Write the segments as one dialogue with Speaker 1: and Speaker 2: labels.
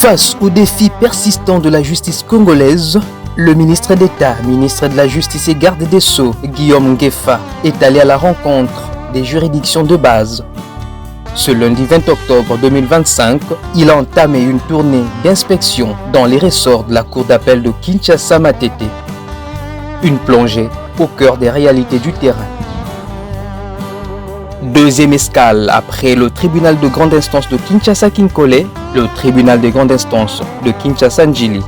Speaker 1: Face aux défis persistants de la justice congolaise, le ministre d'État, ministre de la Justice et garde des Sceaux, Guillaume Ngefa, est allé à la rencontre des juridictions de base. Ce lundi 20 octobre 2025, il a entamé une tournée d'inspection dans les ressorts de la Cour d'appel de Kinshasa-Matete. Une plongée au cœur des réalités du terrain. Deuxième escale après le tribunal de grande instance de Kinshasa-Kinkole, le tribunal de grande instance de Kinshasa-Njili.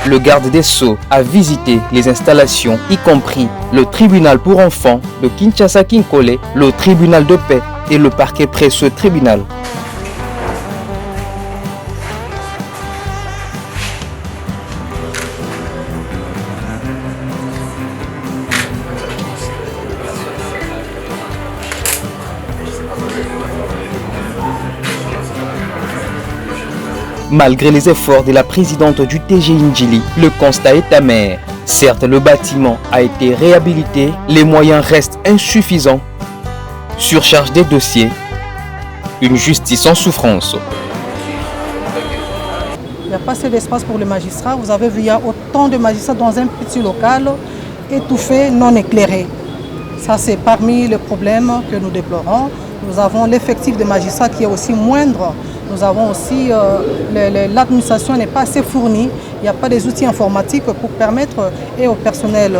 Speaker 1: Le garde des Sceaux a visité les installations, y compris le tribunal pour enfants de Kinshasa-Kinkole, le tribunal de paix et le parquet près ce tribunal. Malgré les efforts de la présidente du TGI Njili, le constat est amer. Certes, le bâtiment a été réhabilité, les moyens restent insuffisants. Surcharge des dossiers, une justice en souffrance.
Speaker 2: Il n'y a pas assez d'espace pour les magistrats. Vous avez vu, il y a autant de magistrats dans un petit local, étouffé, non éclairé. Ça, c'est parmi les problèmes que nous déplorons. Nous avons l'effectif de magistrats qui est aussi moindre. Nous avons aussi, l'administration n'est pas assez fournie. Il n'y a pas des outils informatiques pour permettre et au personnel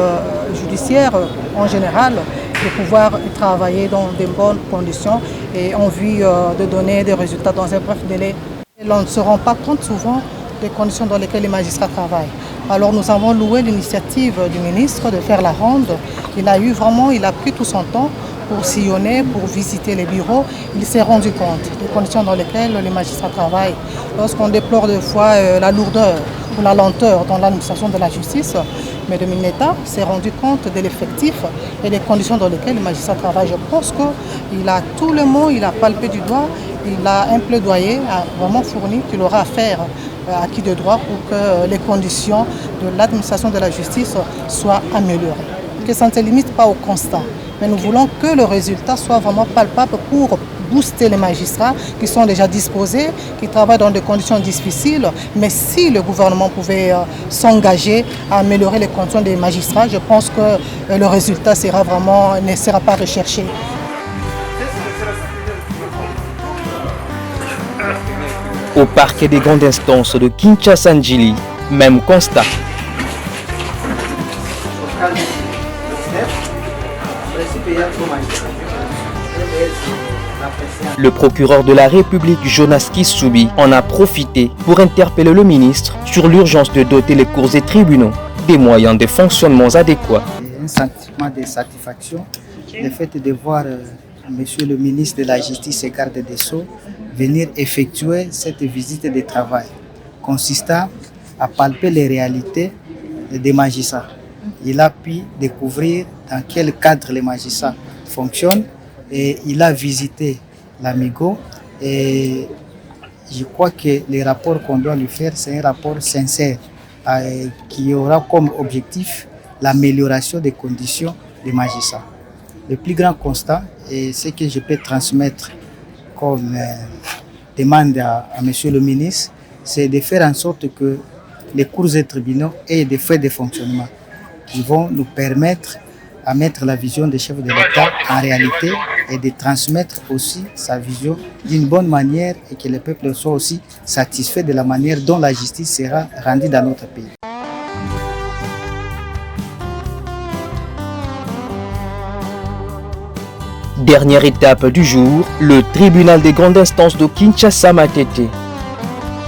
Speaker 2: judiciaire en général de pouvoir travailler dans de bonnes conditions et en vue de donner des résultats dans un bref délai. Et on ne se rend pas compte souvent des conditions dans lesquelles les magistrats travaillent. Alors nous avons loué l'initiative du ministre de faire la ronde. Il a pris tout son temps pour sillonner, pour visiter les bureaux. Il s'est rendu compte des conditions dans lesquelles les magistrats travaillent. Lorsqu'on déplore des fois la lourdeur ou la lenteur dans l'administration de la justice, mais le ministre d'État s'est rendu compte de l'effectif et des conditions dans lesquelles les magistrats travaillent. Je pense qu'il a tout le mot, il a palpé du doigt, il a un plaidoyer vraiment fourni qu'il aura à faire à qui de droit pour que les conditions de l'administration de la justice soient améliorées. Que ça ne se limite pas au constat. Mais nous voulons que le résultat soit vraiment palpable pour booster les magistrats qui sont déjà disposés, qui travaillent dans des conditions difficiles. Mais si le gouvernement pouvait s'engager à améliorer les conditions des magistrats, je pense que le résultat ne sera pas recherché.
Speaker 1: Au parquet des grandes instances de Kinshasa-Njili, même constat. Le procureur de la République, Jonas Kisoubi, en a profité pour interpeller le ministre sur l'urgence de doter les cours et tribunaux des moyens de fonctionnement adéquats.
Speaker 3: Un sentiment de satisfaction, le fait de voir Monsieur le ministre de la Justice et garde des Sceaux venir effectuer cette visite de travail consistant à palper les réalités des magistrats. Il a pu découvrir dans quel cadre les magistrats fonctionnent et il a visité l'Amigo et je crois que les rapports qu'on doit lui faire, c'est un rapport sincère qui aura comme objectif l'amélioration des conditions des magistrats. Le plus grand constat et ce que je peux transmettre comme demande à Monsieur le ministre, c'est de faire en sorte que les cours et tribunaux aient des frais de fonctionnement qui vont nous permettre à mettre la vision des chefs de l'État en réalité et de transmettre aussi sa vision d'une bonne manière et que le peuple soit aussi satisfait de la manière dont la justice sera rendue dans notre pays.
Speaker 1: Dernière étape du jour, le tribunal des grandes instances de Kinshasa-Matete.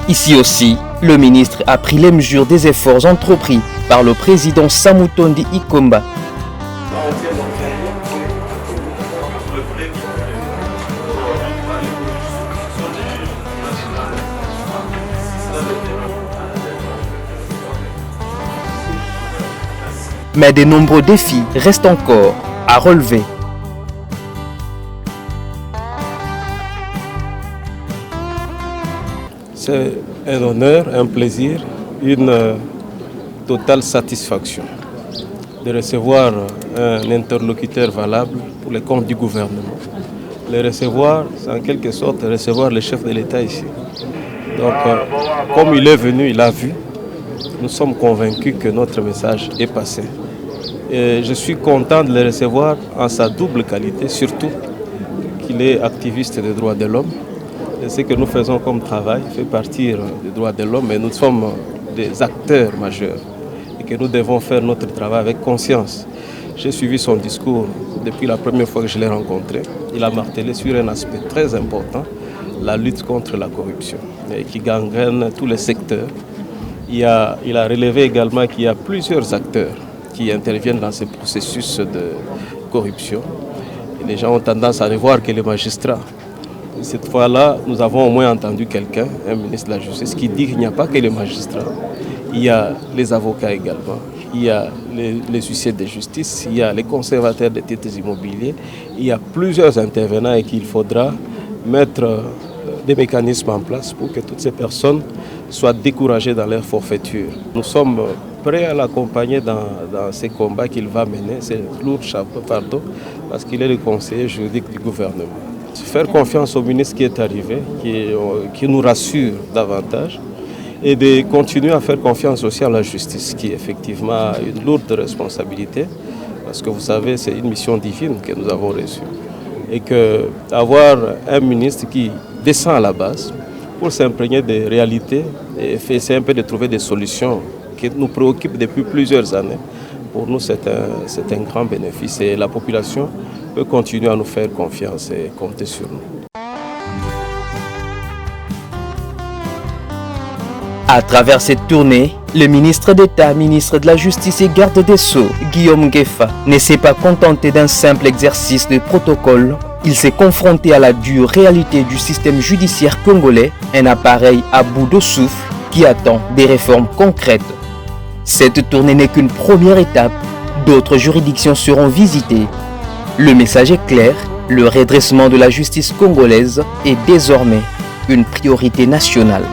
Speaker 1: Ici aussi, le ministre a pris les mesures des efforts entrepris par le président Samutondi Ikomba. Mais de nombreux défis restent encore à relever.
Speaker 4: C'est un honneur, un plaisir, une totale satisfaction de recevoir un interlocuteur valable pour les comptes du gouvernement. Le recevoir, c'est en quelque sorte recevoir le chef de l'État ici. Donc, comme il est venu, il a vu, nous sommes convaincus que notre message est passé. Et je suis content de le recevoir en sa double qualité, surtout qu'il est activiste des droits de l'homme. Et ce que nous faisons comme travail fait partie des droits de l'homme, mais nous sommes des acteurs majeurs et que nous devons faire notre travail avec conscience. J'ai suivi son discours depuis la première fois que je l'ai rencontré. Il a martelé sur un aspect très important, la lutte contre la corruption, qui gangrène tous les secteurs. Il a relevé également qu'il y a plusieurs acteurs qui interviennent dans ce processus de corruption. Et les gens ont tendance à ne voir que les magistrats. Cette fois-là, nous avons au moins entendu quelqu'un, un ministre de la Justice, qui dit qu'il n'y a pas que les magistrats. Il y a les avocats également, il y a les huissiers de justice, il y a les conservateurs des titres immobiliers. Il y a plusieurs intervenants et qu'il faudra mettre des mécanismes en place pour que toutes ces personnes soient découragées dans leur forfaiture. Nous sommes prêts à l'accompagner dans ces combats qu'il va mener, c'est lourd fardeau, parce qu'il est le conseiller juridique du gouvernement. Faire confiance au ministre qui est arrivé, qui nous rassure davantage, et de continuer à faire confiance aussi à la justice, qui effectivement a une lourde responsabilité, parce que vous savez, c'est une mission divine que nous avons reçue. Et qu'avoir un ministre qui descend à la base pour s'imprégner des réalités et essayer un peu de trouver des solutions qui nous préoccupent depuis plusieurs années, pour nous c'est un grand bénéfice et la population peut continuer à nous faire confiance et compter sur nous.
Speaker 1: À travers cette tournée, le ministre d'État, ministre de la Justice et garde des Sceaux, Guillaume Ngefa, ne s'est pas contenté d'un simple exercice de protocole. Il s'est confronté à la dure réalité du système judiciaire congolais, un appareil à bout de souffle qui attend des réformes concrètes. Cette tournée n'est qu'une première étape, d'autres juridictions seront visitées. Le message est clair, le redressement de la justice congolaise est désormais une priorité nationale.